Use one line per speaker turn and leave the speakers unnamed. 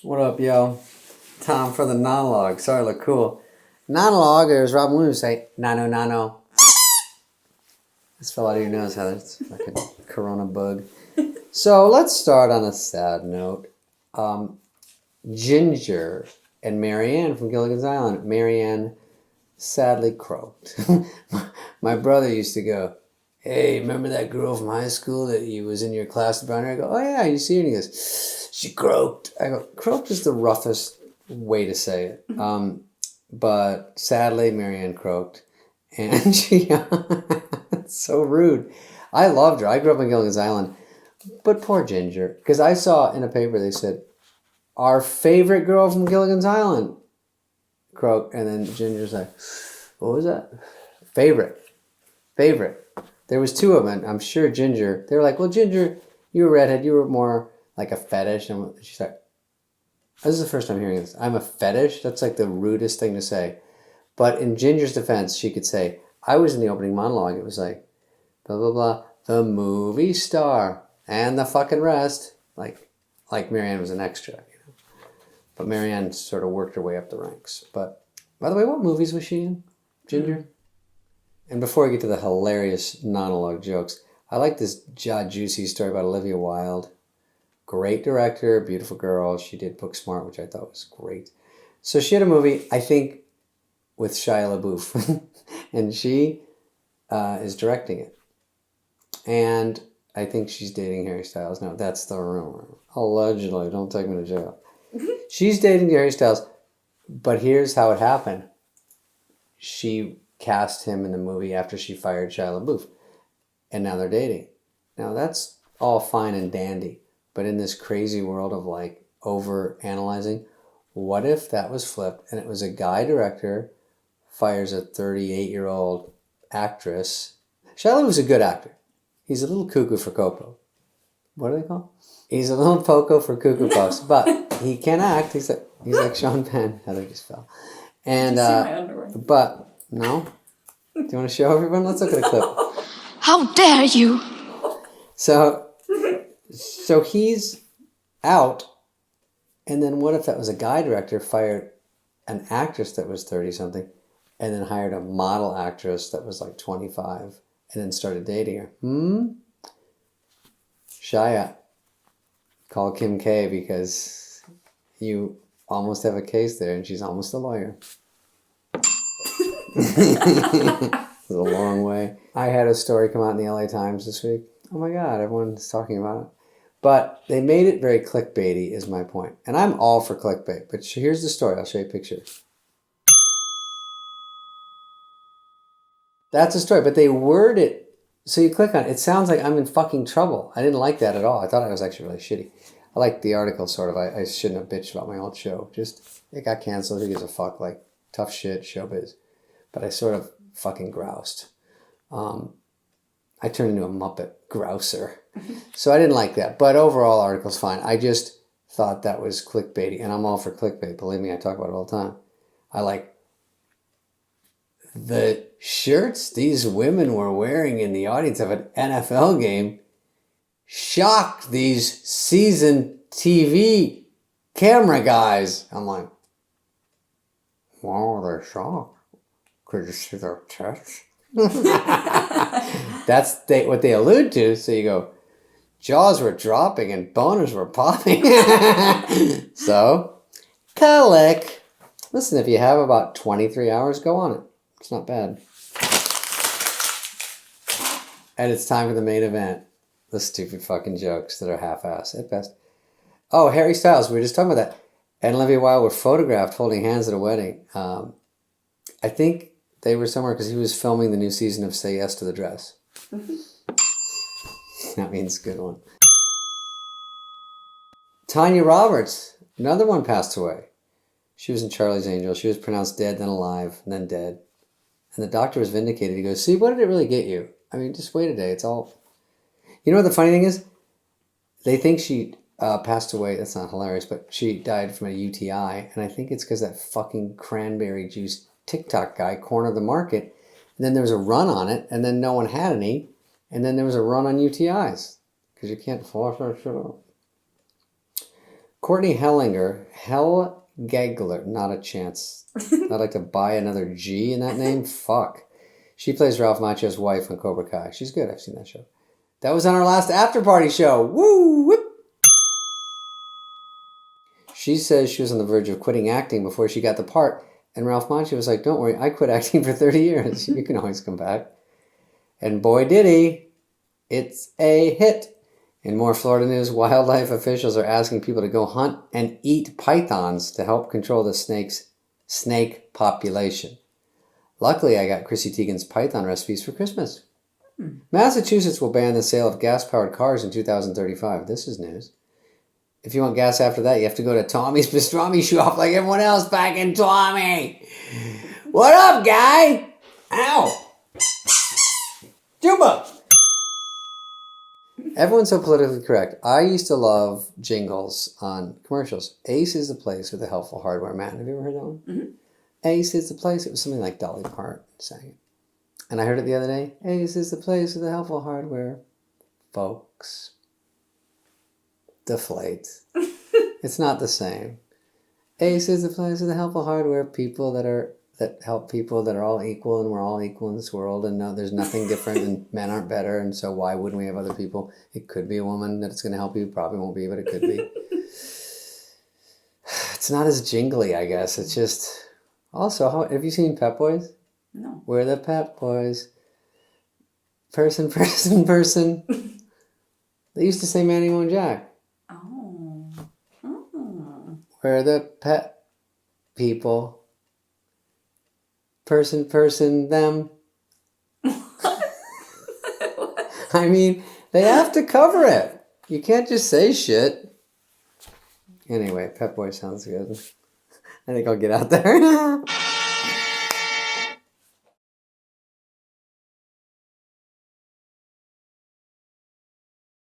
What up, yo? Tom for the Non-Ologue. Sorry, I look cool. Non-Ologue, or as Robin Williams say, nano nano. This fell out of your nose, Heather. It's like a corona bug. So let's start on a sad note. Ginger and Marianne from Gilligan's Island. Marianne sadly croaked. My brother used to go, "Hey, remember that girl from high school that you was in your class about her?" I go, "Oh yeah, you see her?" And he goes, "She croaked." I go, "Croaked is the roughest way to say it." But sadly, Marianne croaked. And she, it's so rude. I loved her. I grew up in Gilligan's Island. But poor Ginger. Because I saw in a paper, they said, our favorite girl from Gilligan's Island croaked. And then Ginger's like, what was that? Favorite. There was two of them. And I'm sure Ginger, they were like, well, Ginger, you were redhead. You were more like a fetish. And she's like, this is the first time hearing this. I'm a fetish? That's like the rudest thing to say. But in Ginger's defense, she could say, I was in the opening monologue. It was like, blah, blah, blah, the movie star and the fucking rest. Like Marianne was an extra, you know. But Marianne sort of worked her way up the ranks. But, by the way, what movies was she in, Ginger? And before I get to the hilarious non-Ologue jokes, I like this juicy story about Olivia Wilde. Great director, beautiful girl. She did Booksmart, which I thought was great. So she had a movie, I think, with Shia LaBeouf. And she is directing it. And I think she's dating Harry Styles. No, that's the rumor. Allegedly. Don't take me to jail. She's dating Harry Styles. But here's how it happened. She cast him in the movie after she fired Shia LaBeouf. And now they're dating. Now that's all fine and dandy. But in this crazy world of like over analyzing, what if that was flipped and it was a guy director fires a 38-year-old actress? Shia LaBeouf's a good actor. He's a little cuckoo for Coco. What do they call? He's a little poco for Cuckoo Puffs, but he can act. He's like Sean Penn. Heather just fell. And
Did you see my underwear?
But no. Do you want to show everyone? Let's look at a clip.
How dare you?
So he's out, and then what if that was a guy director fired an actress that was 30-something, and then hired a model actress that was like 25, and then started dating her? Shia, call Kim K, because you almost have a case there, and she's almost a lawyer. It's a long way. I had a story come out in the LA Times this week. Oh my God, everyone's talking about it. But they made it very clickbaity, is my point. And I'm all for clickbait. But here's the story. I'll show you a picture. That's a story. But they word it. So you click on it. It sounds like I'm in fucking trouble. I didn't like that at all. I thought it was actually really shitty. I liked the article, sort of. I shouldn't have bitched about my old show. Just, it got canceled. Who gives a fuck? Like, tough shit, showbiz. But I sort of fucking groused. I turned into a Muppet grouser. So I didn't like that. But overall, article's fine. I just thought that was clickbaity. And I'm all for clickbait. Believe me, I talk about it all the time. I like the shirts these women were wearing in the audience of an NFL game shocked these seasoned TV camera guys. I'm like, wow, they're shocked. Could you see their tits? That's what they allude to. So you go, jaws were dropping and boners were popping. So, click. Listen, if you have about 23 hours, go on it. It's not bad. And it's time for the main event. The stupid fucking jokes that are half-assed at best. Oh, Harry Styles. We were just talking about that. And Olivia Wilde were photographed holding hands at a wedding. I think they were somewhere because he was filming the new season of Say Yes to the Dress. That means good one. Tanya Roberts, another one, passed away. She was in Charlie's Angels. She was pronounced dead, then alive, and then dead. And the doctor was vindicated. He goes, see, what did it really get you? I mean, just wait a day. It's all... You know what the funny thing is? They think she passed away. That's not hilarious, but she died from a UTI. And I think it's because that fucking cranberry juice TikTok guy cornered the market. And then there was a run on it, and then no one had any. And then there was a run on UTIs. Because you can't flush that shit out. Courtney Hellinger Hell Gegler. Not a chance. I'd like to buy another G in that name. Fuck. She plays Ralph Macchio's wife on Cobra Kai. She's good. I've seen that show. That was on our last after party show. Woo! Whoop. She says she was on the verge of quitting acting before she got the part. And Ralph Macchio was like, don't worry, I quit acting for 30 years. You can always come back. And boy, did he. It's a hit. In more Florida news, wildlife officials are asking people to go hunt and eat pythons to help control the snake population. Luckily, I got Chrissy Teigen's python recipes for Christmas. Massachusetts will ban the sale of gas-powered cars in 2035. This is news. If you want gas after that, you have to go to Tommy's Pastrami shop like everyone else back in Tommy. What up, guy? Ow! Juba! Everyone's so politically correct. I used to love jingles on commercials. Ace is the place with the helpful hardware man. Have you ever heard that one? Mm-hmm. Ace is the place. It was something like Dolly Parton sang it. And I heard it the other day. Ace is the place with the helpful hardware. Folks. Deflate. It's not the same. Ace is the place with the helpful hardware. People that help people that are all equal, and we're all equal in this world, and no, there's nothing different, and men aren't better, and so why wouldn't we have other people? It could be a woman that's going to help you. Probably won't be, but it could be. It's not as jingly, I guess. It's just... Also, have you seen Pep Boys?
No.
We're the Pep Boys. Person, person, person. They used to say Manny Moan Jack.
Oh.
We're the pet people. Person, person, them. I mean, they have to cover it. You can't just say shit. Anyway, Pep Boy sounds good. I think I'll get out there.